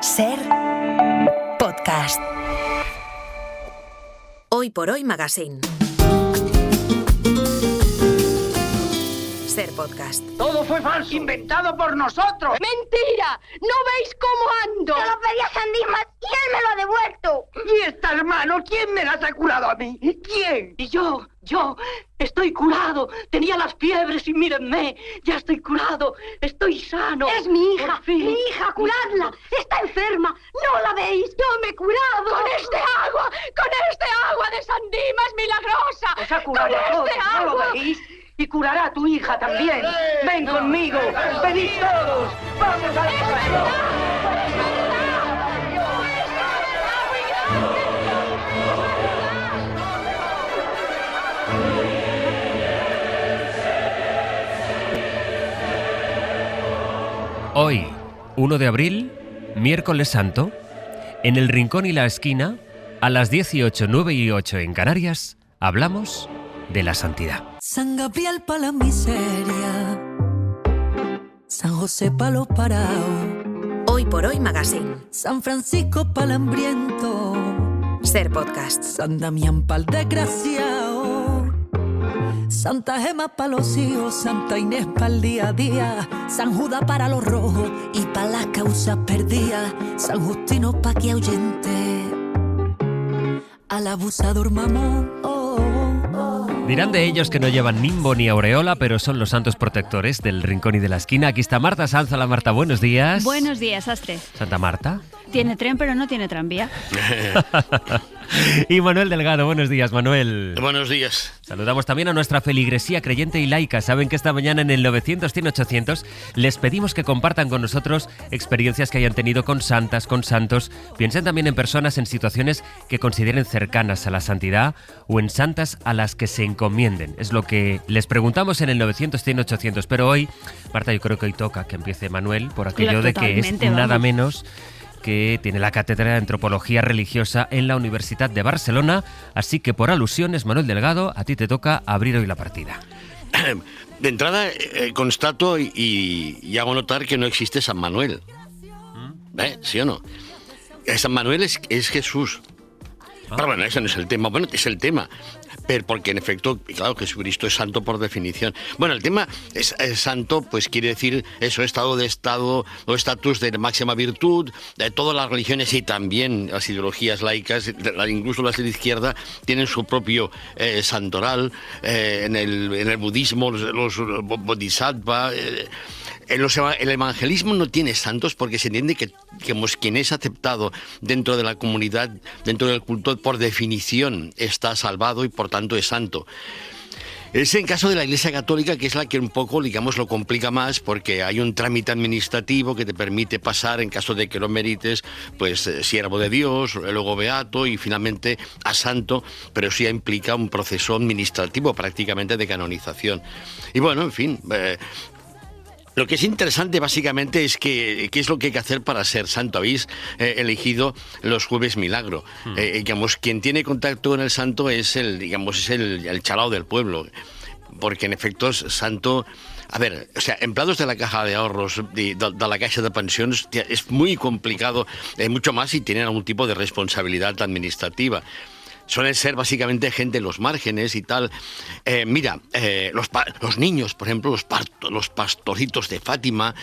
Ser podcast. Hoy por Hoy Magazine. Ser podcast. Todo fue falso, inventado por nosotros. ¡Mentira! ¿No veis cómo ando? Yo lo pedí a Sandimas y él me lo ha devuelto. ¿Y esta hermano? ¿Quién me las ha curado a mí? ¿Quién? Y yo, estoy curado. Tenía las fiebres y mírenme, ya estoy curado, estoy sano. Es mi hija, Por fin. mi hija, curadla. Está enferma, ¿no la veis? Yo me he curado con este agua de Sandimas milagrosa. Os ha curado a todos, ¿no lo veis? Y curará a tu hija también. Ven conmigo, venid todos. Vamos al salón. Hoy, 1 de abril, miércoles santo, en el Rincón y la Esquina, a las 18, 9 y 8 en Canarias, hablamos de la santidad. San Gabriel pa' la miseria, San José pa' los parados, Hoy por Hoy Magazine. San Francisco pa' el hambriento, Ser podcast. San Damián pa' el desgraciado, Santa Gema pa' los hijos, Santa Inés pa' el día a día, San Judas para los rojos y pa' las causas perdidas, San Justino pa' que ahuyente al abusador mamón. Dirán de ellos que no llevan nimbo ni aureola, pero son los santos protectores del Rincón y de la Esquina. Aquí está Marta Sanz. Hola Marta, buenos días. Buenos días, Astre. Santa Marta. Tiene tren, pero no tiene tranvía. Y Manuel Delgado, buenos días, Manuel. Buenos días. Saludamos también a nuestra feligresía creyente y laica. Saben que esta mañana en el 900-100-800 les pedimos que compartan con nosotros experiencias que hayan tenido con santas, con santos. Piensen también en personas en situaciones que consideren cercanas a la santidad o en santas a las que se encomienden. Es lo que les preguntamos en el 900-100-800. Pero hoy, Marta, yo creo que hoy toca que empiece Manuel por aquello de que es nada menos que tiene la cátedra de Antropología Religiosa en la Universidad de Barcelona, así que por alusiones, Manuel Delgado, a ti te toca abrir hoy la partida. De entrada, constato y hago notar que no existe San Manuel. ¿Sí o no? San Manuel es Jesús. Pero bueno, ese no es el tema. Bueno, es el tema. Pero porque en efecto, claro, Jesucristo es santo por definición. Bueno, el tema es santo, pues quiere decir eso, estado o estatus de máxima virtud. De todas las religiones y también las ideologías laicas, incluso las de la izquierda, tienen su propio santoral. En el budismo, los bodhisattva. El evangelismo no tiene santos porque se entiende que quien es aceptado dentro de la comunidad, dentro del culto, por definición está salvado y por tanto es santo. Es en caso de la Iglesia Católica, que es la que un poco, digamos, lo complica más, porque hay un trámite administrativo que te permite pasar, en caso de que lo merites, pues siervo de Dios, luego beato y finalmente a santo, pero sí implica un proceso administrativo prácticamente de canonización. Y bueno, en fin. Lo que es interesante básicamente es qué es lo que hay que hacer para ser santo. Habéis elegido los jueves milagro. Digamos, quien tiene contacto con el santo es el chalao del pueblo, porque en efecto es santo. A ver, o sea, empleados de la caja de ahorros, de la caixa de pensiones, es muy complicado, mucho más si tienen algún tipo de responsabilidad administrativa. Suelen ser básicamente gente en los márgenes y tal. Los niños, por ejemplo, los pastorcitos de Fátima,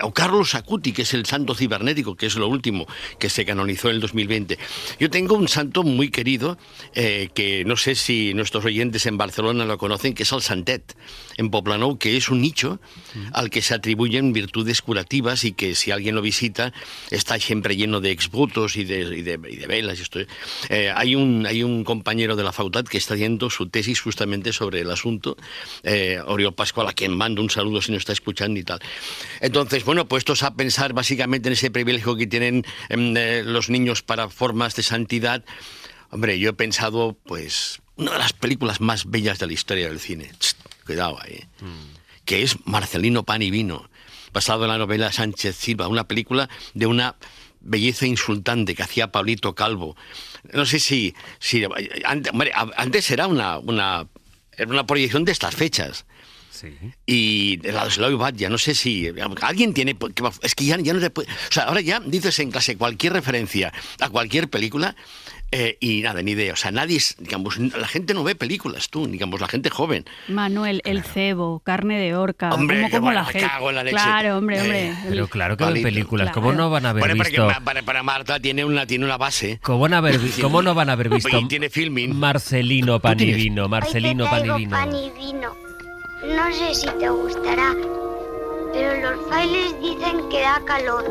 o Carlos Acuti, que es el santo cibernético, que es lo último que se canonizó en el 2020. Yo tengo un santo muy querido, que no sé si nuestros oyentes en Barcelona lo conocen, que es el Santet, en Poblenou, que es un nicho al que se atribuyen virtudes curativas y que si alguien lo visita está siempre lleno de exvotos y de velas. Hay un compañero de la facultad que está haciendo su tesis justamente sobre el asunto, Oriol Pascual, a quien mando un saludo si no está escuchando y tal. Entonces, bueno, puestos a pensar básicamente en ese privilegio que tienen los niños para formas de santidad, hombre, yo he pensado, pues, una de las películas más bellas de la historia del cine. Cuidado ahí. Que es Marcelino Pan y Vino, basado en la novela Sánchez Silva, una película de una belleza insultante que hacía Pablito Calvo. No sé si antes era una proyección de estas fechas. Sí. Y de la Slow Batja, no sé si alguien tiene... Es que ya no te puede... O sea, ahora ya dices en clase cualquier referencia a cualquier película y nada, ni idea. O sea, nadie, digamos, la gente no ve películas, tú, digamos, la gente joven. Manuel, el cebo, carne de orca. Hombre, ¿Cómo bueno, la me gente? cago en la leche. Claro, hombre. Pero claro que ven Palito. películas. Claro. ¿Cómo no van a haber Bueno, visto? para Marta tiene una base. ¿Cómo no van a haber visto? Y tiene filming. Marcelino Pan y tienes? Vino, Marcelino Hoy Pan te y traigo Vino. pan y vino. No sé si te gustará, pero los frailes dicen que da calor.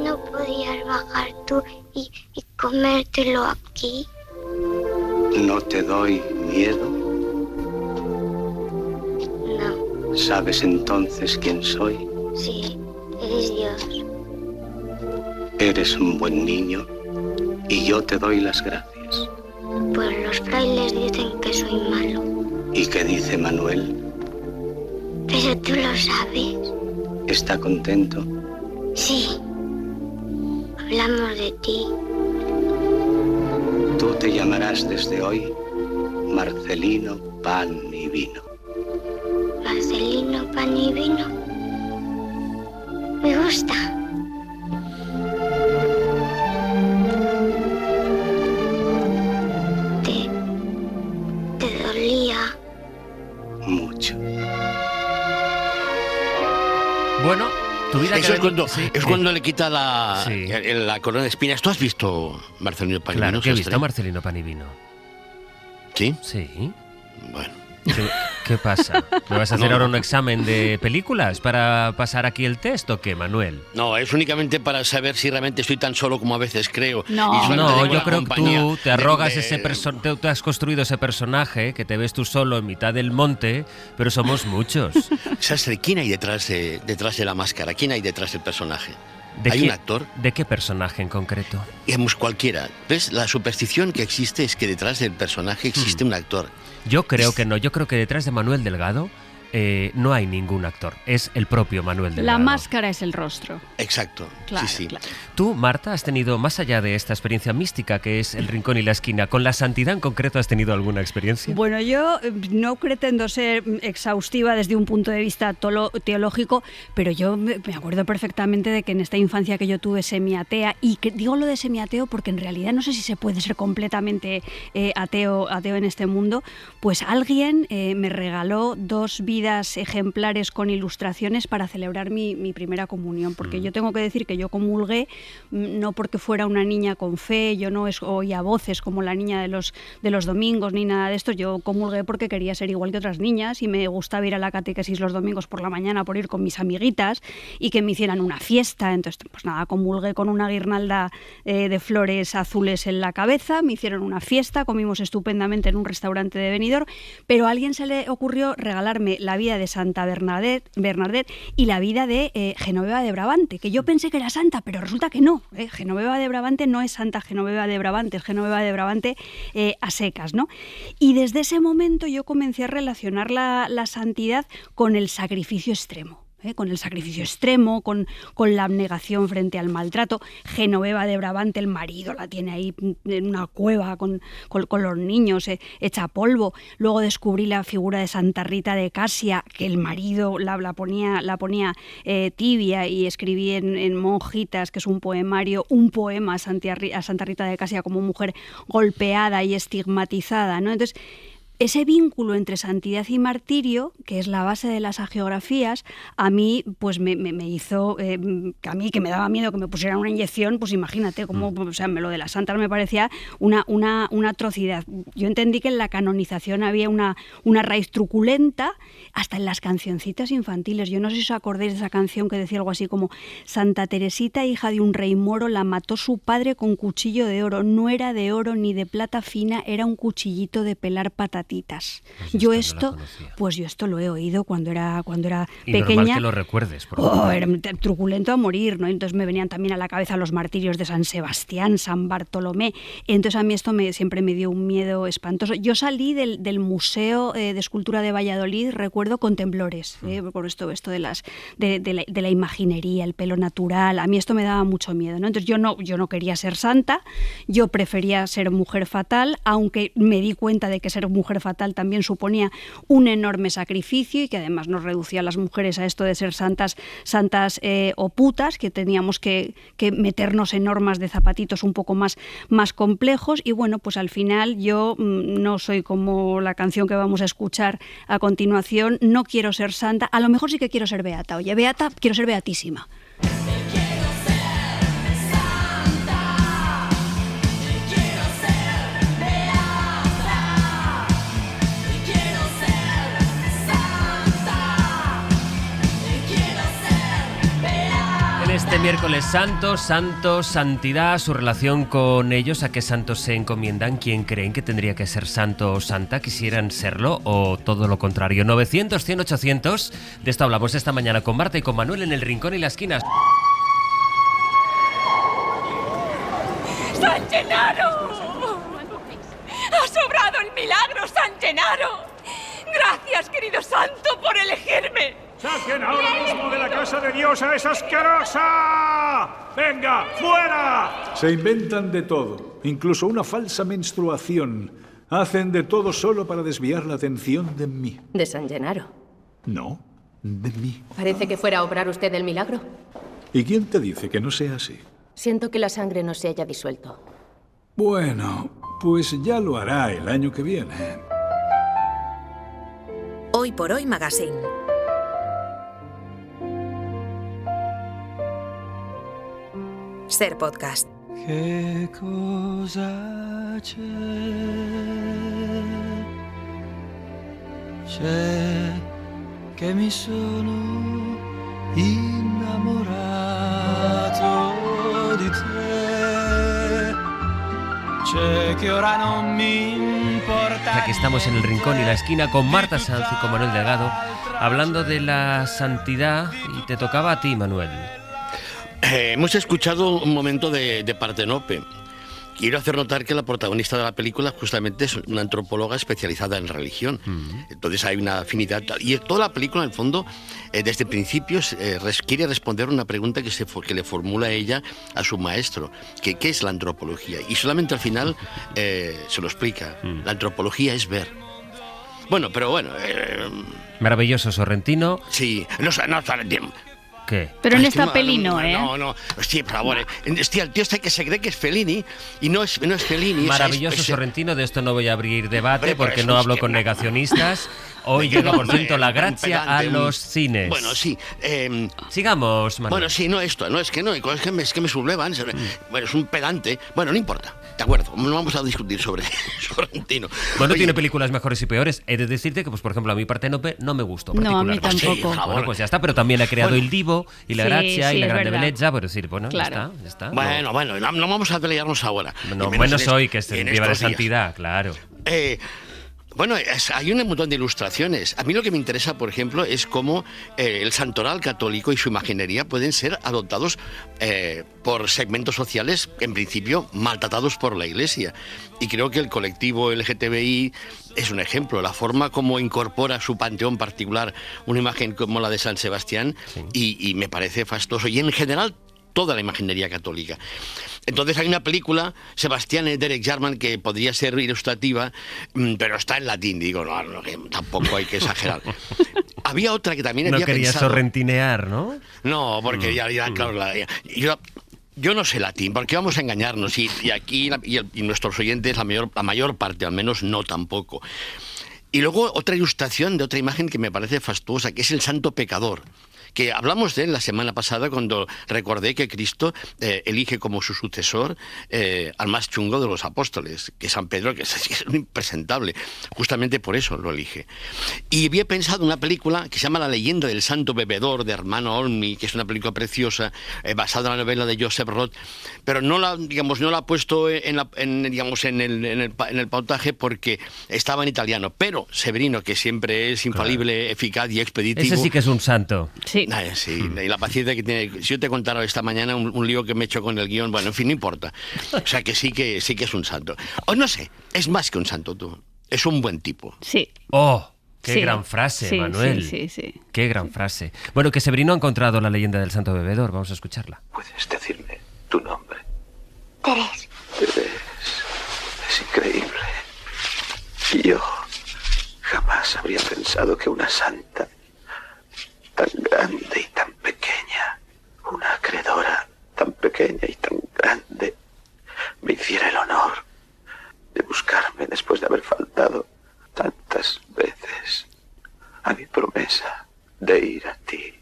¿No podías bajar tú y comértelo aquí? ¿No te doy miedo? No. ¿Sabes entonces quién soy? Sí, eres Dios. Eres un buen niño y yo te doy las gracias. Pues los frailes dicen que soy malo. ¿Y qué dice Manuel? Pero tú lo sabes. ¿Está contento? Sí. Hablamos de ti. Tú te llamarás desde hoy Marcelino Pan y Vino. Marcelino, pan y vino. Me gusta. Te dolía. Mucho. Bueno, tu vida Eso es cuando, sí, cuando le quita la corona de espinas. ¿Tú has visto Marcelino Pan y Claro Vino, que he Sastre? visto Marcelino Pan y Vino. ¿Sí? Sí. Bueno. ¿Qué pasa? ¿Me vas a hacer No. ahora un examen de películas para pasar aquí el test o qué, Manuel? No, es únicamente para saber si realmente estoy tan solo como a veces creo. No. Y solamente No, tengo yo la creo que compañía tú te arrogas de- tú has construido ese personaje que te ves tú solo en mitad del monte, pero somos muchos. Sastre, ¿quién hay detrás de la máscara? ¿Quién hay detrás del personaje? ¿Hay qué- un actor? ¿De qué personaje en concreto? Digamos, cualquiera. ¿Ves? La superstición que existe es que detrás del personaje existe un actor. Yo creo que no, yo creo que detrás de Manuel Delgado no hay ningún actor, es el propio Manuel Delgado. La máscara es el rostro. Exacto. Claro, sí. claro. Tú, Marta, has tenido, más allá de esta experiencia mística que es el rincón y la esquina, ¿con la santidad en concreto has tenido alguna experiencia? Bueno, yo no pretendo ser exhaustiva desde un punto de vista teológico, pero yo me acuerdo perfectamente de que en esta infancia que yo tuve semiatea, y que digo lo de semiateo porque en realidad no sé si se puede ser completamente ateo en este mundo, pues alguien me regaló 2 vidas ejemplares con ilustraciones para celebrar mi primera comunión, porque yo tengo que decir que yo comulgué no porque fuera una niña con fe, yo no oía voces como la niña de los domingos ni nada de esto, yo comulgué porque quería ser igual que otras niñas y me gustaba ir a la catequesis los domingos por la mañana por ir con mis amiguitas y que me hicieran una fiesta. Entonces, pues nada, comulgué con una guirnalda de flores azules en la cabeza, me hicieron una fiesta, comimos estupendamente en un restaurante de Benidorm, pero a alguien se le ocurrió regalarme la vida de Santa Bernadette y la vida de Genoveva de Brabante, que yo pensé que era santa, pero resulta que no. Genoveva de Brabante no es Santa Genoveva de Brabante, es Genoveva de Brabante a secas, ¿no? Y desde ese momento yo comencé a relacionar la santidad con el sacrificio extremo. Con el sacrificio extremo, con la abnegación frente al maltrato. Genoveva de Brabante, el marido la tiene ahí en una cueva con los niños, hecha polvo. Luego descubrí la figura de Santa Rita de Casia, que el marido la ponía tibia, y escribí en Monjitas, que es un poemario, un poema a Santa Rita de Casia como mujer golpeada y estigmatizada, ¿no? Entonces, ese vínculo entre santidad y martirio, que es la base de las hagiografías, a mí pues me hizo, que a mí que me daba miedo que me pusieran una inyección, pues imagínate cómo, o sea, lo de las santas me parecía una atrocidad. Yo entendí que en la canonización había una raíz truculenta, hasta en las cancioncitas infantiles. Yo no sé si os acordáis de esa canción que decía algo así como: Santa Teresita, hija de un rey moro, la mató su padre con cuchillo de oro. No era de oro ni de plata fina, era un cuchillito de pelar patatitas. Pues yo esto lo he oído cuando era Y pequeña. normal que lo recuerdes. Era truculento a morir, ¿no? Entonces me venían también a la cabeza los martirios de San Sebastián, San Bartolomé. Entonces a mí esto siempre me dio un miedo espantoso. Yo salí del Museo de Escultura de Valladolid, recuerdo, con temblores, por esto de la imaginería, el pelo natural. A mí esto me daba mucho miedo, ¿no? Entonces yo no quería ser santa, yo prefería ser mujer fatal, aunque me di cuenta de que ser mujer mujer fatal también suponía un enorme sacrificio y que además nos reducía a las mujeres a esto de ser santas o putas, que teníamos que meternos en normas de zapatitos un poco más complejos. Y bueno, pues al final yo no soy como la canción que vamos a escuchar a continuación, no quiero ser santa, a lo mejor sí que quiero ser beata. Oye, beata, quiero ser beatísima. Este miércoles santo, santidad, su relación con ellos, ¿a qué santos se encomiendan? ¿Quién creen que tendría que ser santo o santa? ¿Quisieran serlo o todo lo contrario? 900, 100, 800. De esto hablamos esta mañana con Marta y con Manuel en El Rincón y la Esquina. ¡San Gennaro! ¡Ha sobrado el milagro, San Gennaro! ¡Gracias, querido santo, por elegirme! ¡Saquen ahora mismo de la casa de Dios a esa asquerosa! ¡Venga, fuera! Se inventan de todo, incluso una falsa menstruación. Hacen de todo solo para desviar la atención de mí. ¿De San Gennaro? No, de mí. Parece que fuera a obrar usted el milagro. ¿Y quién te dice que no sea así? Siento que la sangre no se haya disuelto. Bueno, pues ya lo hará el año que viene. Hoy por Hoy Magazine. Ser podcast. Che cosa c'è? C'è che mi sono innamorato di te. C'è che ora non mi importa. Aquí estamos en El Rincón y la Esquina con Marta Sanz y con Manuel Delgado, hablando de la santidad, y te tocaba a ti, Manuel. Hemos escuchado un momento de Partenope. Quiero hacer notar que la protagonista de la película justamente es una antropóloga especializada en religión. Entonces hay una afinidad. Y toda la película, en el fondo, desde principios, quiere responder una pregunta que le formula ella a su maestro. ¿Qué es la antropología? Y solamente al final se lo explica. La antropología es ver. Bueno, pero bueno... Maravilloso Sorrentino. Sí, no Sorrentino. ¿Qué? Pero en esta peli no, ¿eh? No. Hostia, por favor. Hostia, el tío este que se cree que es Fellini y no es Fellini. Maravilloso Sorrentino, de esto no voy a abrir debate porque no hablo con negacionistas. Hoy llega, por cierto, la gracia a los cines. Bueno, sí. Sigamos, Manuel. Bueno, sí, es que me sublevan. Bueno, es un pedante. Bueno, no importa. De acuerdo, no vamos a discutir sobre Sorrentino. Bueno, tiene películas mejores y peores. He de decirte que, pues, por ejemplo, a mí Partenope no me gustó particularmente. No, a mí tampoco. Sí, bueno, pues ya está, pero también ha creado El Divo y La Gracia y La Grande Bellezza, por decir, bueno, claro. ya está. Bueno, no vamos a pelearnos ahora. No, menos hoy, que se viva la santidad, claro. Bueno, hay un montón de ilustraciones. A mí lo que me interesa, por ejemplo, es cómo el santoral católico y su imaginería pueden ser adoptados por segmentos sociales, en principio, maltratados por la Iglesia. Y creo que el colectivo LGTBI es un ejemplo. La forma como incorpora a su panteón particular una imagen como la de San Sebastián, sí. y me parece fastuoso. Y en general, toda la imaginería católica. Entonces hay una película, Sebastián de Derek Jarman, que podría ser ilustrativa, pero está en latín. Digo, no, tampoco hay que exagerar. Había otra que también había pensado... No quería sorrentinear, ¿no? No, porque ya claro, yo no sé latín, porque vamos a engañarnos, y aquí y nuestros oyentes, la mayor parte al menos, no tampoco. Y luego otra ilustración de otra imagen que me parece fastuosa, que es el santo pecador, que hablamos de él la semana pasada cuando recordé que Cristo elige como su sucesor al más chungo de los apóstoles, que es San Pedro, que es un impresentable. Justamente por eso lo elige. Y había pensado una película que se llama La leyenda del santo bebedor, de Hermano Olmi, que es una película preciosa, basada en la novela de Joseph Roth, pero no la ha puesto en el pautaje porque estaba en italiano. Pero Severino, que siempre es infalible, eficaz y expeditivo... Ese sí que es un santo. Sí. Sí, y la paciencia que tiene. Si yo te contara esta mañana un lío que me he hecho con el guión, bueno, en fin, no importa. O sea que sí que es un santo. O no sé, es más que un santo tú. Es un buen tipo. Sí. ¡Oh! ¡Qué gran frase, Manuel! Sí. ¡Qué gran frase! Bueno, que Severino ha encontrado la leyenda del santo bebedor. Vamos a escucharla. ¿Puedes decirme tu nombre? Teresa. Es increíble. Y yo Jamás habría pensado que una santa tan grande y tan pequeña, una acreedora tan pequeña y tan grande, me hiciera el honor de buscarme después de haber faltado tantas veces a mi promesa de ir a ti.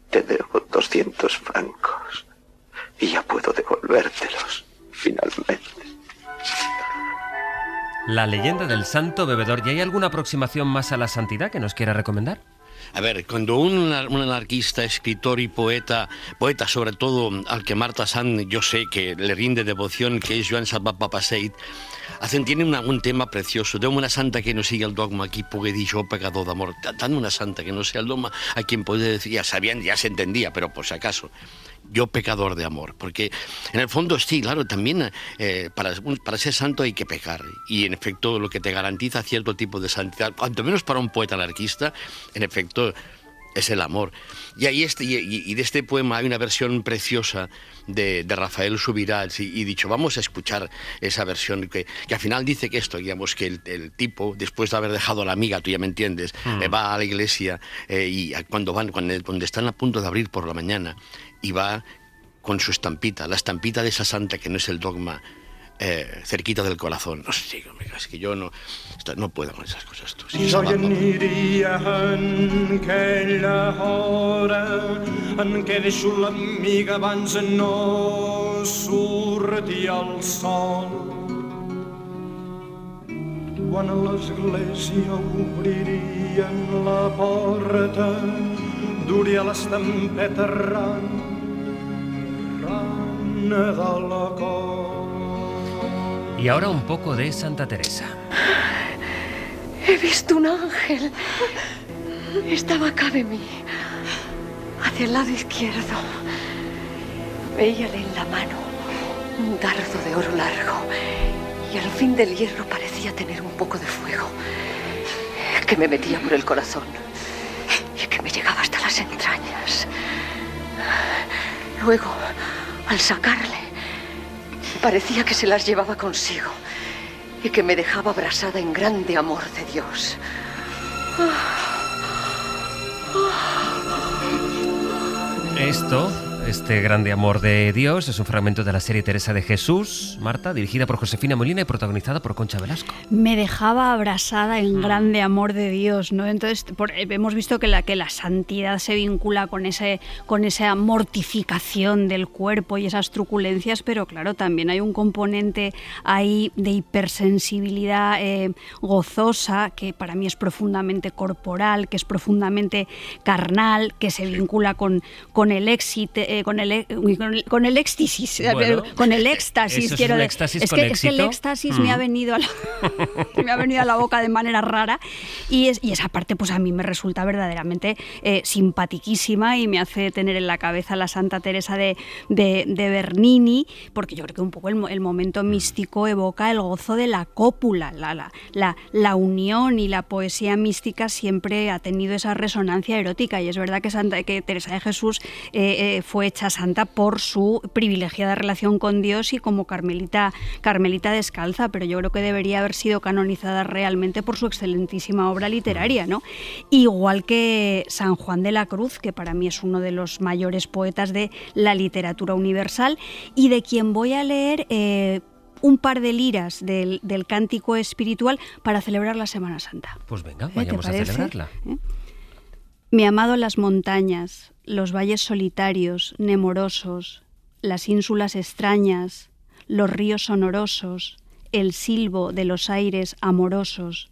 Te debo 200 francos y ya puedo devolvértelos finalmente. La leyenda del santo bebedor. ¿Y hay alguna aproximación más a la santidad que nos quiera recomendar? A ver, cuando un anarquista, escritor y poeta sobre todo al que Marta Sanz yo sé que le rinde devoción, que es Joan Salvat Papasseit, tienen un tema precioso. Dame una santa que no siga el dogma, aquí puede dir yo pecador d'amor. Dame una santa que no sea el dogma, a quien puede decir, ya se entendía, pero por si acaso, yo pecador de amor. Porque en el fondo sí, claro, también para ser santo hay que pecar. Y en efecto lo que te garantiza cierto tipo de santidad, cuanto menos para un poeta anarquista, en efecto es el amor. Y ahí de este poema hay una versión preciosa de Rafael Subirats y dicho, vamos a escuchar esa versión que al final dice que esto, digamos, que el tipo, después de haber dejado a la amiga, tú ya me entiendes, va a la iglesia y cuando están a punto de abrir por la mañana y va con su estampita, la estampita de esa santa que no es el dogma, cerquita del corazón. No sé, es que yo no puedo con esas cosas. Tú, sí, Jo aniria en aquella hora en què deixo l'amiga abans no surti el sol. Quan a l'església obririen la porta, duria l'estampeta ran de la cor. Y ahora un poco de Santa Teresa. He visto un ángel. Estaba acá de mí, hacia el lado izquierdo. Veíale en la mano un dardo de oro largo y al fin del hierro parecía tener un poco de fuego que me metía por el corazón y que me llegaba hasta las entrañas. Luego, al sacarle, parecía que se las llevaba consigo y que me dejaba abrasada en grande amor de Dios. Este grande amor de Dios es un fragmento de la serie Teresa de Jesús, Marta, dirigida por Josefina Molina y protagonizada por Concha Velasco. Me dejaba abrasada en grande amor de Dios, ¿no? Entonces hemos visto que la santidad se vincula con esa mortificación del cuerpo y esas truculencias, pero claro, también hay un componente ahí de hipersensibilidad gozosa, que para mí es profundamente corporal, que es profundamente carnal, que se vincula con el éxito, con el éxtasis, bueno, con el éxtasis, quiero decir. Es que el éxtasis me ha venido a la boca de manera rara y esa parte pues a mí me resulta verdaderamente simpatiquísima y me hace tener en la cabeza la Santa Teresa de Bernini, porque yo creo que un poco el momento místico evoca el gozo de la cópula, la unión, y la poesía mística siempre ha tenido esa resonancia erótica, y es verdad que Teresa de Jesús fue hecha santa por su privilegiada relación con Dios y como carmelita descalza, pero yo creo que debería haber sido canonizada realmente por su excelentísima obra literaria, ¿no? Igual que San Juan de la Cruz, que para mí es uno de los mayores poetas de la literatura universal y de quien voy a leer un par de liras del cántico espiritual para celebrar la Semana Santa. Pues venga, vayamos a celebrarla. Mi amado, las montañas, los valles solitarios, nemorosos, las ínsulas extrañas, los ríos sonorosos, el silbo de los aires amorosos,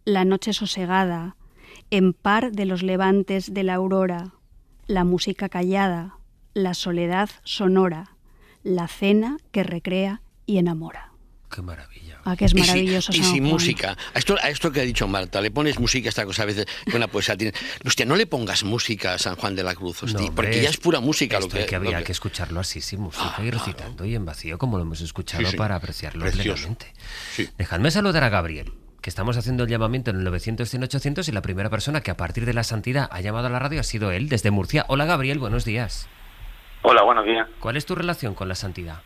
la noche sosegada, en par de los levantes de la aurora, la música callada, la soledad sonora, la cena que recrea y enamora. ¡Qué maravilla! Ah, que es maravilloso. Y sin música. A esto que ha dicho Marta, le pones música a esta cosa a veces con la poesía. Hostia, no le pongas música a San Juan de la Cruz, hostia, no, porque ya es pura música. Había que escucharlo así, sin música y recitando, claro, y en vacío, como lo hemos escuchado, sí, para apreciarlo plenamente. Sí. Dejadme saludar a Gabriel, que estamos haciendo el llamamiento en el 900-100-800 y la primera persona que a partir de la santidad ha llamado a la radio ha sido él, desde Murcia. Hola, Gabriel, buenos días. Hola, buenos días. ¿Cuál es tu relación con la santidad?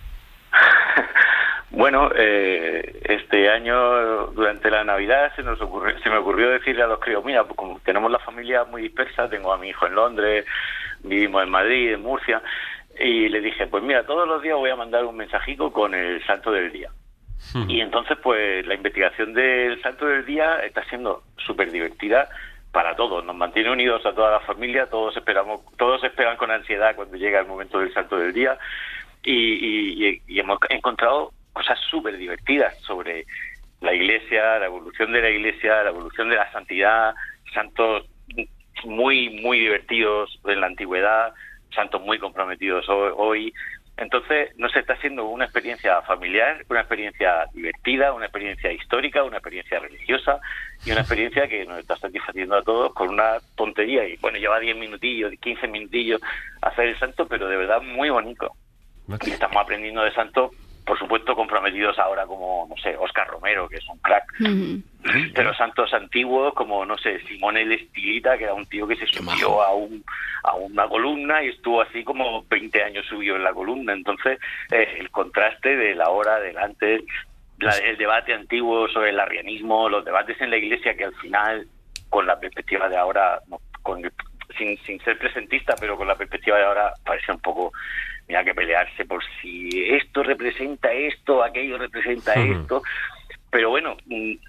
Bueno, este año, durante la Navidad, se me ocurrió decirle a los críos, mira, pues como tenemos la familia muy dispersa, tengo a mi hijo en Londres, vivimos en Madrid, en Murcia, y le dije, pues mira, todos los días voy a mandar un mensajico con el santo del día. Y entonces, pues, la investigación del santo del día está siendo súper divertida para todos. Nos mantiene unidos a toda la familia, todos esperan con ansiedad cuando llega el momento del santo del día, y hemos encontrado cosas súper divertidas sobre la Iglesia, la evolución de la Iglesia, la evolución de la santidad, santos muy, muy divertidos en la antigüedad, santos muy comprometidos hoy. Entonces, nos está haciendo una experiencia familiar, una experiencia divertida, una experiencia histórica, una experiencia religiosa y una experiencia que nos está satisfaciendo a todos con una tontería. Y bueno, lleva 10 minutillos, 15 minutillos hacer el santo, pero de verdad muy bonito. Y estamos aprendiendo de santos, por supuesto, comprometidos ahora como, no sé, Óscar Romero, que es un crack. Pero santos antiguos como, no sé, Simón el Estilita, que era un tío que se subió a una columna y estuvo así como 20 años subido en la columna. Entonces, el contraste de la hora, del antes, el debate antiguo sobre el arrianismo, los debates en la Iglesia que al final, con la perspectiva de ahora, sin ser presentista, pero con la perspectiva de ahora, parece un poco, mira, que pelearse por si esto representa esto, aquello representa esto. Pero bueno,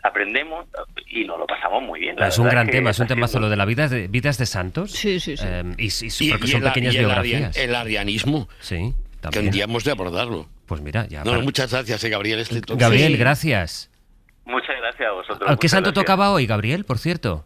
aprendemos y nos lo pasamos muy bien. Es un gran tema, es un temazo lo de las vidas de santos. Sí. Porque son pequeñas biografías. El arrianismo. Sí, también. Tendríamos de abordarlo. Pues mira, ya. Muchas gracias, Gabriel. Gabriel, gracias. Muchas gracias a vosotros. ¿Qué santo tocaba hoy, Gabriel, por cierto?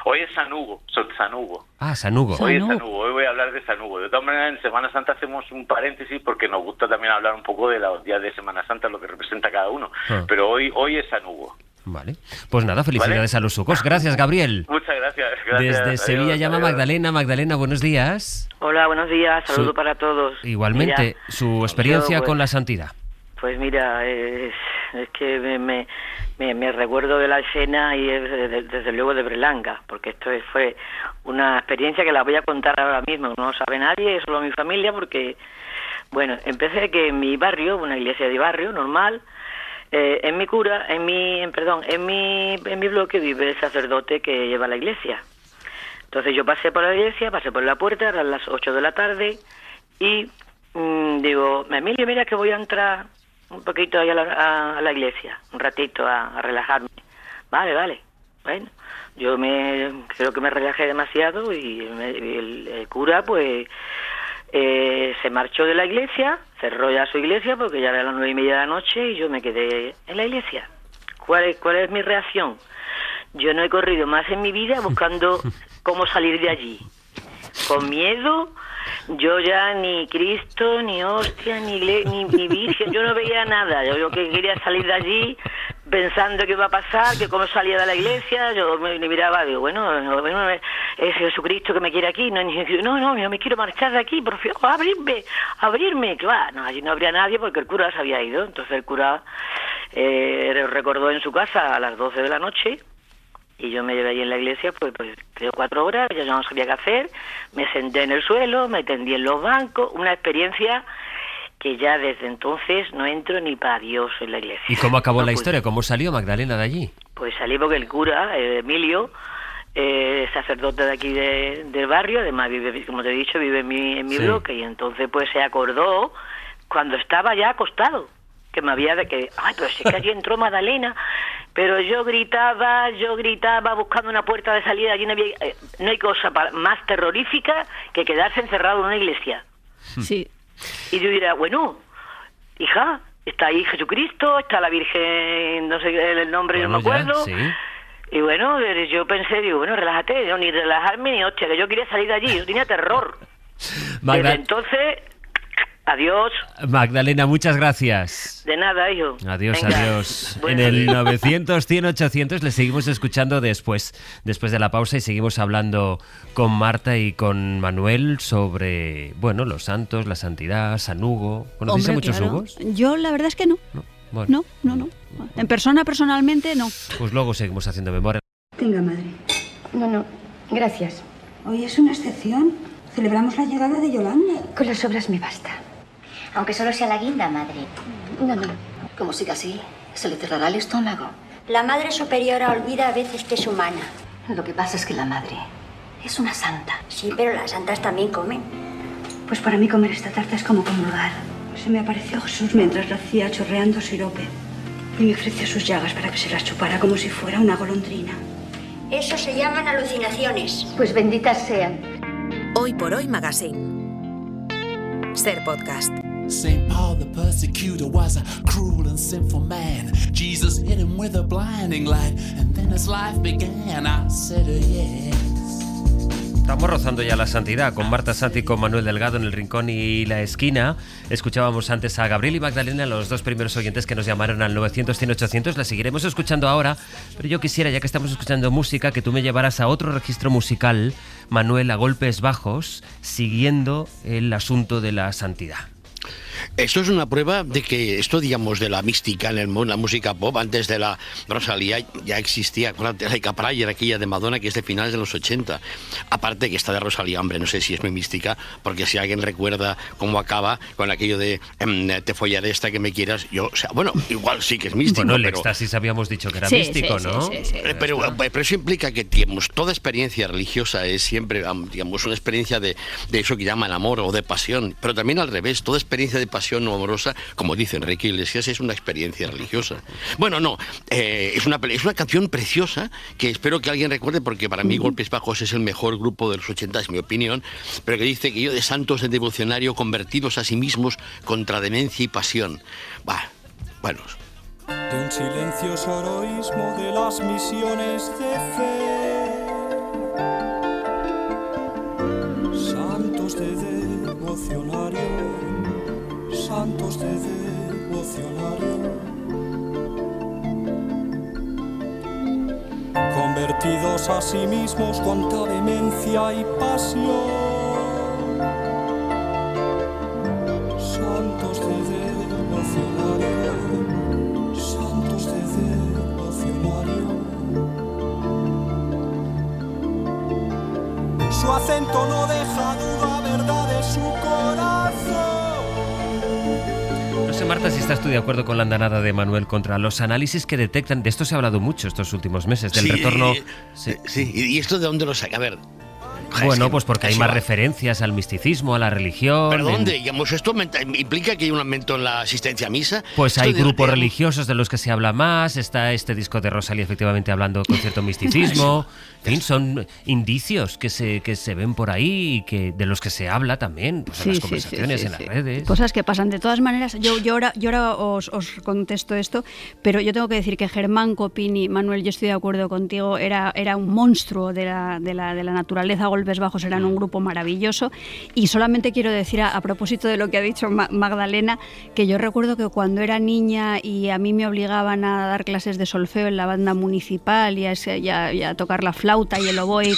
Hoy es San Hugo, San Hugo. Ah, San Hugo. Hoy es San Hugo, hoy voy a hablar de San Hugo. De todas maneras, en Semana Santa hacemos un paréntesis porque nos gusta también hablar un poco de los días de Semana Santa, lo que representa cada uno. Pero hoy es San Hugo. Vale. Pues nada, felicidades a los sucos. Gracias, Gabriel. Muchas gracias. Desde Sevilla llama Magdalena. Magdalena, buenos días. Hola, buenos días. Saludo para todos. Igualmente, mira, su experiencia con la santidad. Pues mira, es que me recuerdo de la escena y desde luego de Berlanga, porque esto fue una experiencia que la voy a contar ahora mismo. No sabe nadie, solo mi familia, porque, bueno, empecé que en mi barrio, una iglesia de barrio normal, en mi bloque vive el sacerdote que lleva la iglesia. Entonces yo pasé por la iglesia, pasé por la puerta, eran las 8 de la tarde, y digo, Emilio, mira que voy a entrar un poquito ahí a la iglesia, un ratito a relajarme. Vale. Bueno, yo creo que me relajé demasiado y el cura pues se marchó de la iglesia, cerró ya su iglesia porque ya era las 9:30 de la noche y yo me quedé en la iglesia. ¿Cuál es mi reacción? Yo no he corrido más en mi vida buscando cómo salir de allí. Con miedo. Yo ya ni Cristo, ni hostia, ni Virgen, yo no veía nada. Yo que quería salir de allí pensando qué iba a pasar, que cómo salía de la iglesia. Yo me miraba, digo, bueno, es Jesucristo que me quiere aquí. No, yo me quiero marchar de aquí, por favor, abrirme. Claro, no, allí no habría nadie porque el cura se había ido. Entonces el cura recordó en su casa a las 12 de la noche. Y yo me llevé ahí en la iglesia, pues 3 o 4 horas, yo no sabía qué hacer, me senté en el suelo, me tendí en los bancos, una experiencia que ya desde entonces no entro ni para Dios en la iglesia. ¿Y cómo acabó la historia? ¿Cómo salió Magdalena de allí? Pues salí porque el cura, Emilio, sacerdote de aquí del barrio, además vive, como te he dicho, vive en mi bloque, y entonces pues se acordó cuando estaba ya acostado, que me había pero si es que allí entró Magdalena. Pero yo gritaba buscando una puerta de salida. Allí no hay cosa más terrorífica que quedarse encerrado en una iglesia. Sí. Y yo diría, bueno, hija, está ahí Jesucristo, está la Virgen, no sé el nombre, no me acuerdo. Sí. Y bueno, yo pensé, relájate, ni relajarme ni hostia, que yo quería salir de allí, yo tenía terror. Desde entonces... Adiós. Magdalena, muchas gracias. De nada, hijo. Adiós, venga. Adiós. En el 900-100-800 le seguimos escuchando después de la pausa y seguimos hablando con Marta y con Manuel sobre, los santos, la santidad, San Hugo. ¿Conocéis a muchos Hugos? Yo la verdad es que no. No. En persona, personalmente, no. Pues luego seguimos haciendo memoria. Tenga, madre. No, gracias. Hoy es una excepción. Celebramos la llegada de Yolanda. Con las obras me basta. Aunque solo sea la guinda, madre. No. Como siga así, se le cerrará el estómago. La Madre Superiora olvida a veces que es humana. Lo que pasa es que la madre es una santa. Sí, pero las santas también comen. Pues para mí comer esta tarta es como comulgar. Se me apareció Jesús mientras la hacía chorreando sirope. Y me ofreció sus llagas para que se las chupara como si fuera una golondrina. Eso se llaman alucinaciones. Pues benditas sean. Hoy por Hoy Magazine. Ser Podcast. St. Paul the persecutor was a cruel and sinful man. Jesus hit him with a blinding light, and then his life began. I said yes. Estamos rozando ya la santidad con Marta Santi y con Manuel Delgado en El Rincón y la Esquina. Escuchábamos antes a Gabriel y Magdalena, los dos primeros oyentes que nos llamaron al 900-100-800. La seguiremos escuchando ahora, pero yo quisiera, ya que estamos escuchando música, que tú me llevaras a otro registro musical, Manuel, a golpes bajos, siguiendo el asunto de la santidad. Esto es una prueba de que esto, digamos, de la mística en el mundo, la música pop, antes de la Rosalía ya existía. Acuérdate, Like a Prayer, aquella de Madonna, que es de finales de los 80. Aparte que esta de Rosalía, hombre, no sé si es muy mística, porque si alguien recuerda cómo acaba con aquello de te follaré esta que me quieras, yo, o sea, bueno, igual sí que es místico. Bueno, el pero éxtasis habíamos dicho que era místico, ¿no? Sí, pero eso implica que, digamos, toda experiencia religiosa es siempre, digamos, una experiencia de eso que llaman amor o de pasión, pero también al revés, toda experiencia de pasión o amorosa, como dice Enrique Iglesias, es una experiencia religiosa. Bueno, no, es una canción preciosa que espero que alguien recuerde, porque para mí Golpes Bajos es el mejor grupo de los 80, es mi opinión, pero que dice que yo de santos de devocionario convertidos a sí mismos contra demencia y pasión. Bueno. De un silencioso heroísmo de las misiones de fe, santos de devocionario, santos de devocionario, convertidos a sí mismos con demencia y pasión, santos de devocionario, santos de devocionario. Su acento no deja duda, verdad de su corazón. No sé, Marta, si estás tú de acuerdo con la andanada de Manuel contra los análisis que detectan. De esto se ha hablado mucho estos últimos meses, del retorno. Sí, ¿y esto de dónde lo saca? A ver. Bueno, pues porque hay más referencias al misticismo, a la religión. ¿Pero dónde? Digamos, ¿esto implica que hay un aumento en la asistencia a misa? Pues hay grupos religiosos de los que se habla más. Está este disco de Rosalía, efectivamente, hablando con cierto misticismo. En fin, son indicios que se ven por ahí y que de los que se habla también, pues en las conversaciones, en las redes. Cosas que pasan. De todas maneras, yo ahora os contesto esto, pero yo tengo que decir que Germán Copini, Manuel, yo estoy de acuerdo contigo, era un monstruo de la naturaleza. Golpes Bajos eran un grupo maravilloso, y solamente quiero decir a propósito de lo que ha dicho Magdalena, que yo recuerdo que cuando era niña y a mí me obligaban a dar clases de solfeo en la banda municipal y a tocar la flauta y el oboe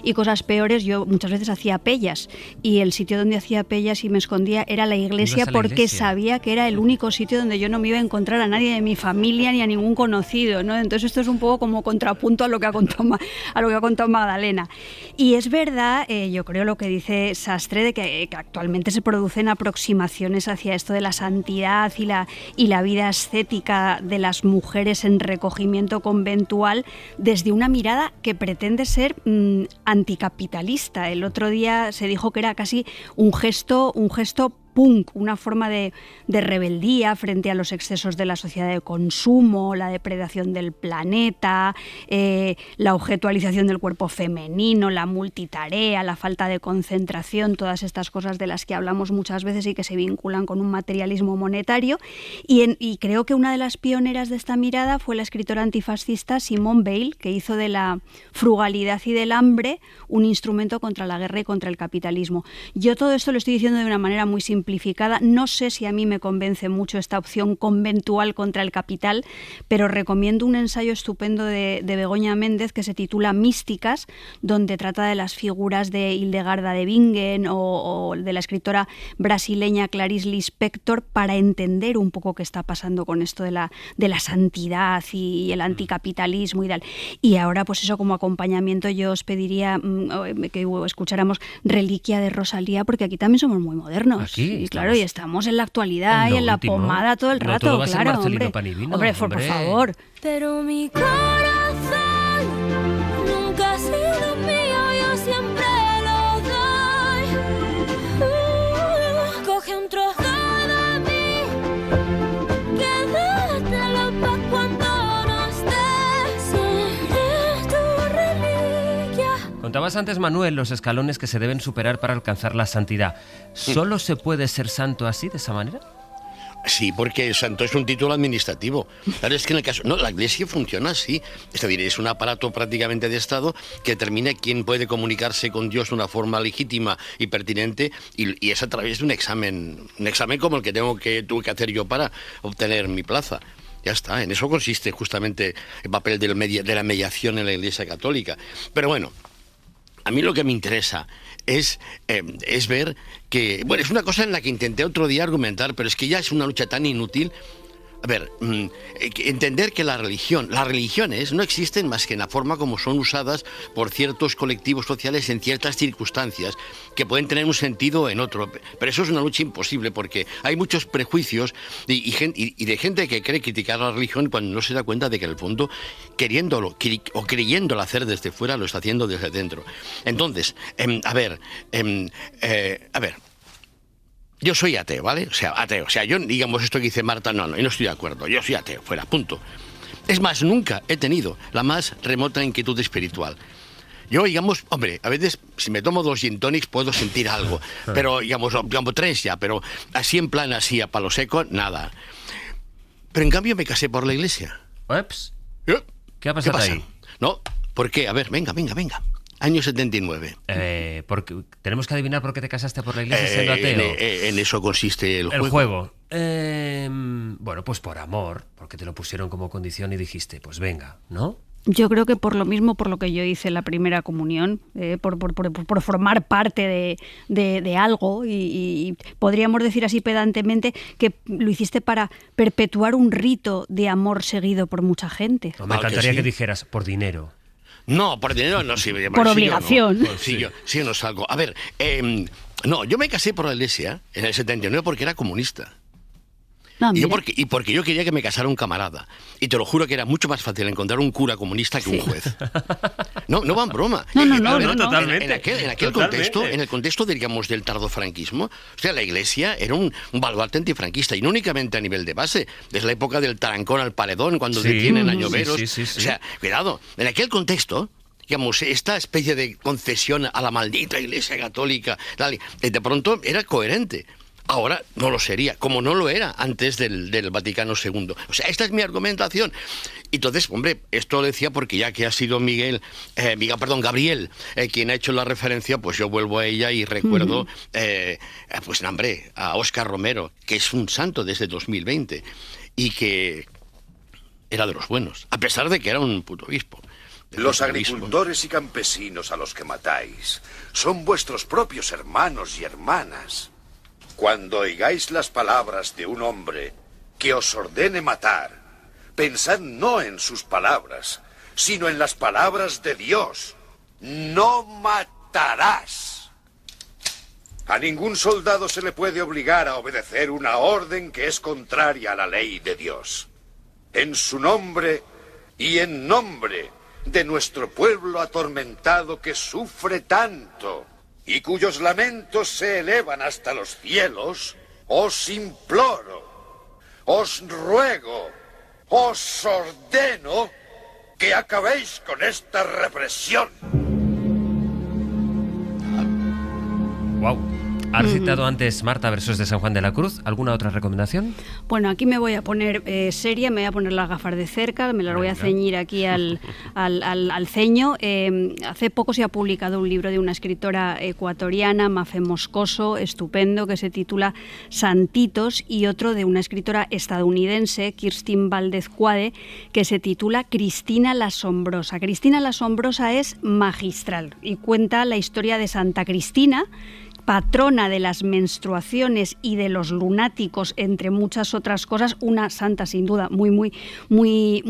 y cosas peores, yo muchas veces hacía pellas, y el sitio donde hacía pellas y me escondía era la iglesia, porque sabía que era el único sitio donde yo no me iba a encontrar a nadie de mi familia ni a ningún conocido, ¿no? Entonces esto es un poco como contrapunto a lo que ha contado Magdalena. Y es verdad, yo creo lo que dice Sastre, de que actualmente se producen aproximaciones hacia esto de la santidad y la vida ascética de las mujeres en recogimiento conventual desde una mirada que pretende ser anticapitalista. El otro día se dijo que era casi un gesto punk, una forma de rebeldía frente a los excesos de la sociedad de consumo, la depredación del planeta, la objetualización del cuerpo femenino, la multitarea, la falta de concentración, todas estas cosas de las que hablamos muchas veces y que se vinculan con un materialismo monetario. Y creo que una de las pioneras de esta mirada fue la escritora antifascista Simone Weil, que hizo de la frugalidad y del hambre un instrumento contra la guerra y contra el capitalismo. Yo todo esto lo estoy diciendo de una manera muy simplificada. No sé si a mí me convence mucho esta opción conventual contra el capital, pero recomiendo un ensayo estupendo de Begoña Méndez que se titula Místicas, donde trata de las figuras de Hildegarda de Bingen o de la escritora brasileña Clarice Lispector, para entender un poco qué está pasando con esto de la santidad y el anticapitalismo y tal. Y ahora, pues eso, como acompañamiento, yo os pediría que escucháramos Reliquia de Rosalía, porque aquí también somos muy modernos. Aquí sí. Y claro, y estamos en la actualidad y en la pomada todo el No rato, todo va a ser claro, Marcelino hombre. Pan y Vino, Hombre, por favor. Pero mi corazón nunca ha sido mío, yo siempre lo doy. Coge un trozo de mí, quédatelo pa' cuando no estés. Seré tu reliquia. Contabas antes, Manuel, los escalones que se deben superar para alcanzar la santidad. ¿Solo se puede ser santo así, de esa manera? Sí, porque santo es un título administrativo. Claro, es que en el caso... No, la Iglesia funciona así. Es decir, es un aparato prácticamente de Estado que determina quién puede comunicarse con Dios de una forma legítima y pertinente, y es a través de un examen como el que tuve que hacer yo para obtener mi plaza. Ya está, en eso consiste justamente el papel de la mediación en la Iglesia Católica. Pero bueno, a mí lo que me interesa es ver que... Bueno, es una cosa en la que intenté otro día argumentar, pero es que ya es una lucha tan inútil. A ver, entender que las religiones no existen más que en la forma como son usadas por ciertos colectivos sociales en ciertas circunstancias, que pueden tener un sentido en otro. Pero eso es una lucha imposible, porque hay muchos prejuicios y de gente que cree criticar la religión cuando no se da cuenta de que en el fondo, queriéndolo o creyéndolo hacer desde fuera, lo está haciendo desde dentro. Entonces, a ver... Yo soy ateo, ¿vale? O sea, ateo. O sea, yo, digamos, esto que dice Marta, no estoy de acuerdo. Yo soy ateo, fuera, punto. Es más, nunca he tenido la más remota inquietud espiritual. Yo, digamos, hombre, a veces si me tomo 2 gin tonics puedo sentir algo, pero, digamos 3 ya, pero así en plan, así a palo seco, nada. Pero en cambio me casé por la Iglesia. Ups. ¿Qué ha pasado ahí? No, ¿por qué? A ver, venga. Año 79. Porque tenemos que adivinar por qué te casaste por la Iglesia siendo ateo. En eso consiste el juego. Bueno, pues por amor, porque te lo pusieron como condición y dijiste, pues venga, ¿no? Yo creo que por lo mismo, por lo que yo hice la primera comunión, por formar parte de algo, y podríamos decir así pedantemente que lo hiciste para perpetuar un rito de amor seguido por mucha gente. Me encantaría que dijeras, por dinero. No, por dinero no sirve. Por obligación. No. Sí, yo no salgo. A ver, yo me casé por la Iglesia en el 79 porque era comunista. Y porque yo quería que me casara un camarada. Y te lo juro que era mucho más fácil encontrar un cura comunista que un juez. No va en broma. No, totalmente. En aquel contexto, en el contexto, digamos, del tardofranquismo, o sea, la Iglesia era un baluarte antifranquista, y no únicamente a nivel de base, desde la época del tarancón al paredón, cuando detienen a Lloveros. Sí. O sea, cuidado, en aquel contexto, digamos, esta especie de concesión a la maldita Iglesia Católica, de pronto era coherente. Ahora no lo sería, como no lo era antes del Vaticano II. O sea, esta es mi argumentación. Entonces, hombre, esto lo decía porque ya que ha sido Gabriel, quien ha hecho la referencia, pues yo vuelvo a ella y recuerdo, a Óscar Romero, que es un santo desde 2020 y que era de los buenos, a pesar de que era un puto obispo. Los agricultores y campesinos a los que matáis son vuestros propios hermanos y hermanas. Cuando oigáis las palabras de un hombre que os ordene matar, pensad no en sus palabras, sino en las palabras de Dios. No matarás. A ningún soldado se le puede obligar a obedecer una orden que es contraria a la ley de Dios. En su nombre y en nombre de nuestro pueblo atormentado que sufre tanto y cuyos lamentos se elevan hasta los cielos, os imploro, os ruego, os ordeno que acabéis con esta represión. Wow. Has citado antes, Marta, versos de San Juan de la Cruz. ¿Alguna otra recomendación? Bueno, aquí me voy a poner seria, me voy a poner las gafas de cerca, me las voy a ceñir aquí al ceño. Hace poco se ha publicado un libro de una escritora ecuatoriana, Mafe Moscoso, estupendo, que se titula Santitos, y otro de una escritora estadounidense, Kirstin Valdez Cuade, que se titula Cristina la Asombrosa. Cristina la Asombrosa es magistral y cuenta la historia de Santa Cristina, patrona de las menstruaciones y de los lunáticos, entre muchas otras cosas, una santa sin duda muy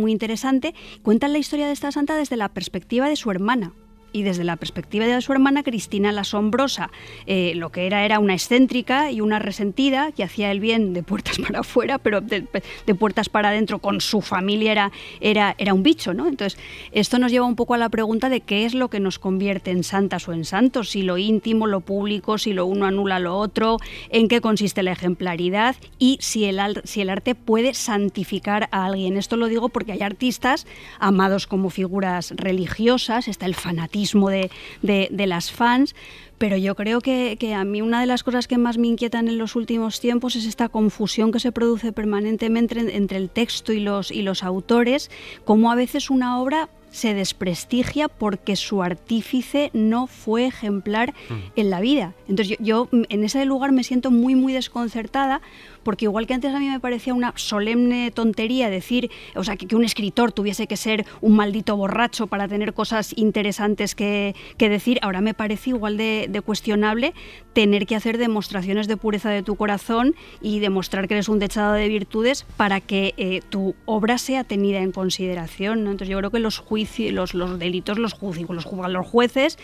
interesante. Cuentan la historia de esta santa desde la perspectiva de su hermana. y desde la perspectiva de su hermana Cristina la Asombrosa, lo que era una excéntrica y una resentida que hacía el bien de puertas para afuera, pero de puertas para adentro con su familia era un bicho, ¿no? Entonces, esto nos lleva un poco a la pregunta de qué es lo que nos convierte en santas o en santos, si lo íntimo, lo público, si lo uno anula lo otro, en qué consiste la ejemplaridad y si el arte puede santificar a alguien. Esto lo digo porque hay artistas amados como figuras religiosas, está el fanatismo de las fans, pero yo creo que a mí una de las cosas que más me inquietan en los últimos tiempos es esta confusión que se produce permanentemente entre el texto y los autores, cómo a veces una obra se desprestigia porque su artífice no fue ejemplar en la vida. Entonces yo en ese lugar me siento muy, muy desconcertada, porque igual que antes a mí me parecía una solemne tontería decir, o sea, que un escritor tuviese que ser un maldito borracho para tener cosas interesantes que decir, ahora me parece igual de cuestionable tener que hacer demostraciones de pureza de tu corazón y demostrar que eres un dechado de virtudes para que tu obra sea tenida en consideración, ¿no? Entonces yo creo que los juicios, los delitos los juzgan los jueces,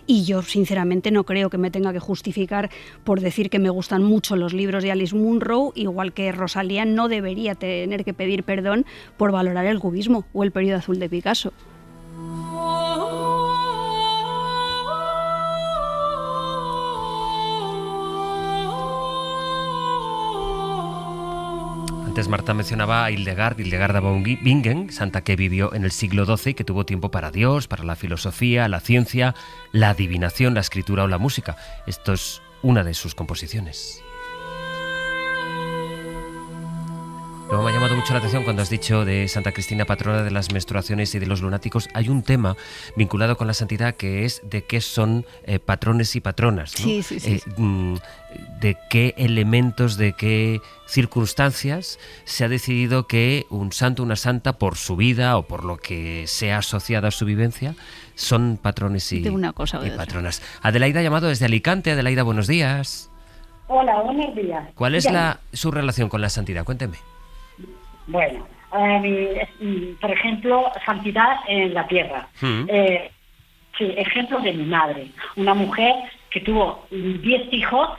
y yo sinceramente no creo que me tenga que justificar por decir que me gustan mucho los libros de Alice Munro, igual que Rosalía no debería tener que pedir perdón por valorar el cubismo o el periodo azul de Picasso. Antes Marta mencionaba a Hildegarda von Bingen, santa que vivió en el siglo XII y que tuvo tiempo para Dios, para la filosofía, la ciencia, la adivinación, la escritura o la música. Esto es una de sus composiciones. Luego me ha llamado mucho la atención cuando has dicho de Santa Cristina, patrona de las menstruaciones y de los lunáticos. Hay un tema vinculado con la santidad que es de qué son patrones y patronas, ¿no? Sí. De qué elementos, de qué circunstancias se ha decidido que un santo, una santa, por su vida o por lo que sea asociada a su vivencia, son patrones y patronas. Adelaida ha llamado desde Alicante. Adelaida, buenos días. Hola, buenos días. ¿Cuál es su relación con la santidad? Cuénteme. Bueno, por ejemplo, santidad en la tierra. Sí, ejemplo de mi madre, una mujer que tuvo 10 hijos,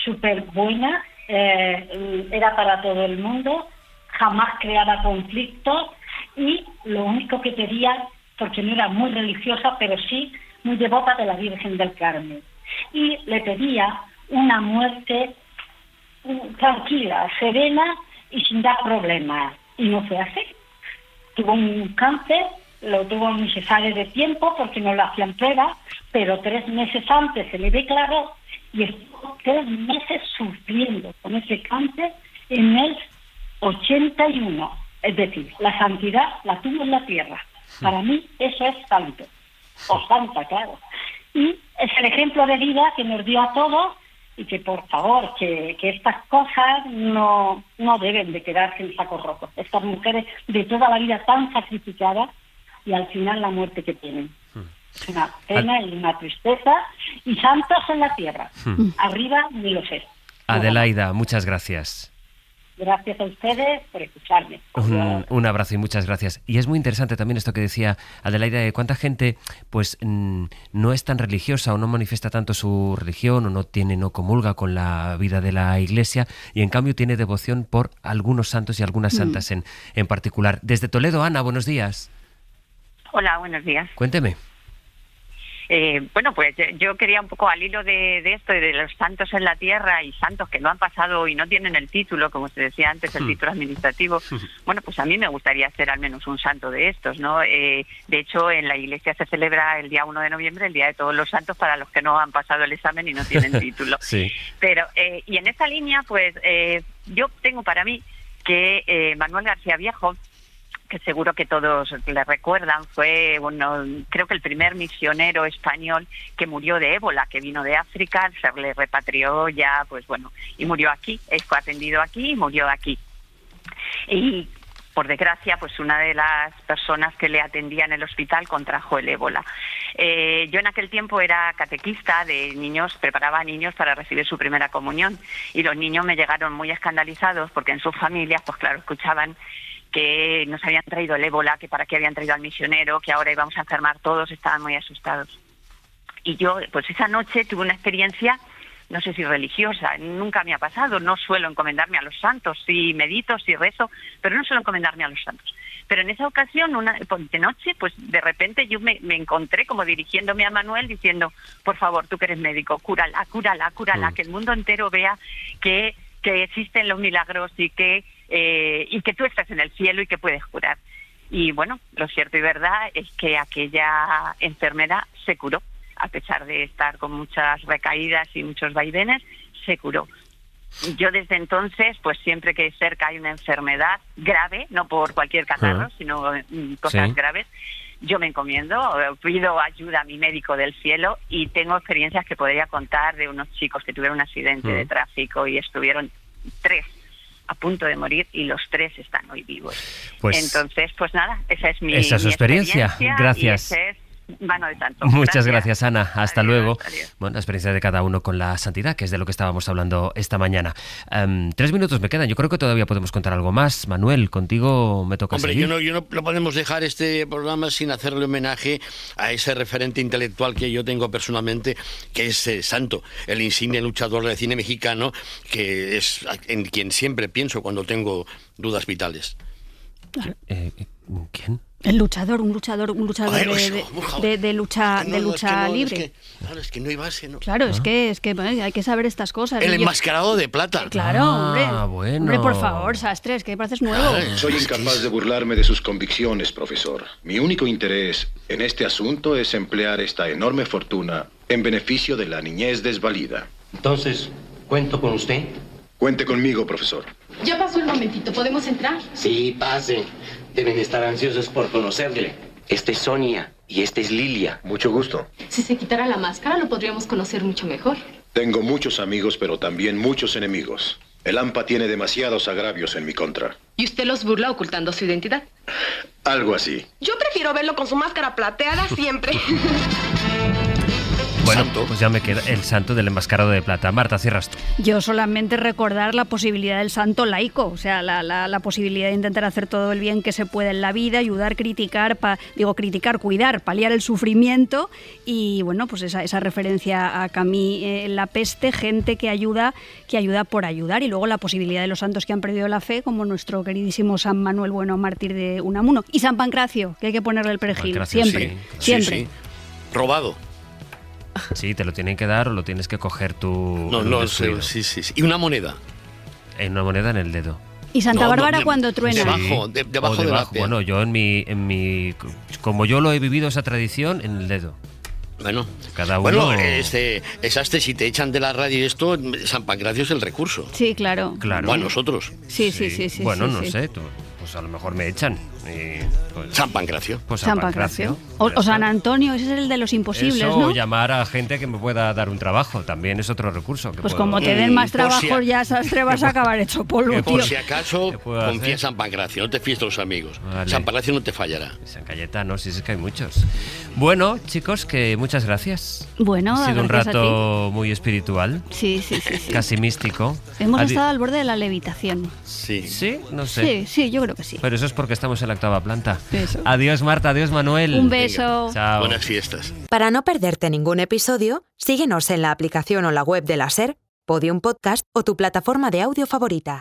súper buena, era para todo el mundo, jamás creaba conflictos, y lo único que pedía, porque no era muy religiosa, pero sí muy devota de la Virgen del Carmen, y le pedía una muerte tranquila, serena y sin dar problemas, y no fue así. Tuvo un cáncer, lo tuvo en cesárea de tiempo porque no le hacían pruebas, pero 3 meses antes se le declaró y estuvo 3 meses sufriendo con ese cáncer en el 81. Es decir, la santidad la tuvo en la tierra. Para mí eso es santo, o santa, claro. Y es el ejemplo de vida que nos dio a todos, y que por favor, que estas cosas no deben de quedarse en sacos rojos. Estas mujeres de toda la vida tan sacrificadas, y al final la muerte que tienen. Es una pena y una tristeza, y santos en la tierra. Arriba ni lo sé. Adelaida, muchas gracias. Gracias a ustedes por escucharme. Un abrazo y muchas gracias. Y es muy interesante también esto que decía Adelaida, de cuánta gente pues no es tan religiosa o no manifiesta tanto su religión o no comulga con la vida de la Iglesia, y en cambio tiene devoción por algunos santos y algunas santas en particular. Desde Toledo, Ana, buenos días. Hola, buenos días. Cuénteme. Bueno, pues yo quería un poco al hilo de esto y de los santos en la tierra y santos que no han pasado y no tienen el título, como se decía antes, el título administrativo. Bueno, pues a mí me gustaría ser al menos un santo de estos, ¿no? De hecho, en la Iglesia se celebra el día 1 de noviembre, el Día de Todos los Santos, para los que no han pasado el examen y no tienen título. Sí. Pero, y en esta línea, pues yo tengo para mí que Manuel García Viejo, que seguro que todos le recuerdan, fue, bueno, creo que el primer misionero español que murió de ébola, que vino de África, se le repatrió ya, pues bueno, y murió aquí, fue atendido aquí y murió aquí. Y por desgracia, pues una de las personas que le atendía en el hospital contrajo el ébola. Yo en aquel tiempo era catequista de niños, preparaba a niños para recibir su primera comunión, y los niños me llegaron muy escandalizados porque en sus familias, pues claro, escuchaban que nos habían traído el ébola, que para qué habían traído al misionero, que ahora íbamos a enfermar todos, estaban muy asustados. Y yo, pues esa noche tuve una experiencia, no sé si religiosa, nunca me ha pasado, no suelo encomendarme a los santos, sí medito, sí rezo, pero no suelo encomendarme a los santos. Pero en esa ocasión, de noche, pues de repente yo me encontré como dirigiéndome a Manuel diciendo, por favor, tú que eres médico, cúrala, que el mundo entero vea que existen los milagros y que tú estás en el cielo y que puedes curar. Y bueno, lo cierto y verdad es que aquella enfermedad se curó. A pesar de estar con muchas recaídas y muchos vaivenes, se curó. Yo desde entonces, pues siempre que cerca hay una enfermedad grave, no por cualquier catarro, sino cosas graves, yo me encomiendo, pido ayuda a mi médico del cielo y tengo experiencias que podría contar de unos chicos que tuvieron un accidente de tráfico y estuvieron 3 a punto de morir y los 3 están hoy vivos. Pues, entonces, pues nada, esa es mi experiencia. Gracias. Y ese es Mano de Santo. Muchas gracias, Ana. Hasta luego. Adiós. Bueno, la experiencia de cada uno con la santidad, que es de lo que estábamos hablando esta mañana. 3 minutos me quedan. Yo creo que todavía podemos contar algo más. Manuel, contigo me toca seguir. Yo no podemos dejar este programa sin hacerle homenaje a ese referente intelectual que yo tengo personalmente, que es Santo, el insigne luchador del cine mexicano, que es en quien siempre pienso cuando tengo dudas vitales. ¿Quién? Un luchador de lucha libre. Es que no hay base, ¿no? Claro, es que bueno, hay que saber estas cosas. El enmascarado de plata. Claro, hombre. Bueno. Hombre, por favor, Sastres, que pareces nuevo. Soy incapaz de burlarme de sus convicciones, profesor. Mi único interés en este asunto es emplear esta enorme fortuna en beneficio de la niñez desvalida. Entonces, ¿cuento con usted? Cuente conmigo, profesor. Ya pasó un momentito, ¿podemos entrar? Sí, pase. Deben estar ansiosos por conocerle. Esta es Sonia y esta es Lilia. Mucho gusto. Si se quitara la máscara, lo podríamos conocer mucho mejor. Tengo muchos amigos, pero también muchos enemigos. El AMPA tiene demasiados agravios en mi contra. ¿Y usted los burla ocultando su identidad? Algo así. Yo prefiero verlo con su máscara plateada siempre. Bueno, pues ya me queda el santo del enmascarado de plata. Marta, cierras tú. Yo solamente recordar la posibilidad del santo laico, o sea, la posibilidad de intentar hacer todo el bien que se pueda en la vida, ayudar, criticar, cuidar, paliar el sufrimiento y, bueno, pues esa referencia a Camus en La peste, gente que ayuda por ayudar, y luego la posibilidad de los santos que han perdido la fe, como nuestro queridísimo San Manuel Bueno, mártir de Unamuno, y San Pancracio, que hay que ponerle el perejil, siempre. Sí. Robado. Sí, te lo tienen que dar o lo tienes que coger tú. No, sí. Y una moneda. Una moneda en el dedo. Y Santa Bárbara cuando truena. Debajo de la pea. Bueno, yo en mi como yo lo he vivido esa tradición, en el dedo. Bueno, cada uno. Bueno, si te echan de la radio y esto, San Pancracio es el recurso. Sí, claro. O a nosotros. Sí. Bueno, sí, no sé, pues a lo mejor me echan. Pues, San Pancracio. Pues San Pancracio. O San Antonio, ese es el de los imposibles, eso, ¿no? O llamar a gente que me pueda dar un trabajo, también es otro recurso. Pues como te den más trabajos ya, Sastre, vas a acabar hecho polvo, tío. Por si acaso, confía en San Pancracio, no te fíes de los amigos. Vale. San Pancracio no te fallará. San Cayetano, sí, es que hay muchos. Bueno, chicos, que muchas gracias. Bueno, ha sido un rato muy espiritual. Sí. Casi místico. Hemos estado al borde de la levitación. Sí. ¿Sí? No sé. Sí, yo creo que sí. Pero eso es porque estamos en la 8ª planta. Eso. Adiós, Marta, adiós, Manuel. Un beso. Chao. Buenas fiestas. Para no perderte ningún episodio, síguenos en la aplicación o la web de la SER, Podium Podcast o tu plataforma de audio favorita.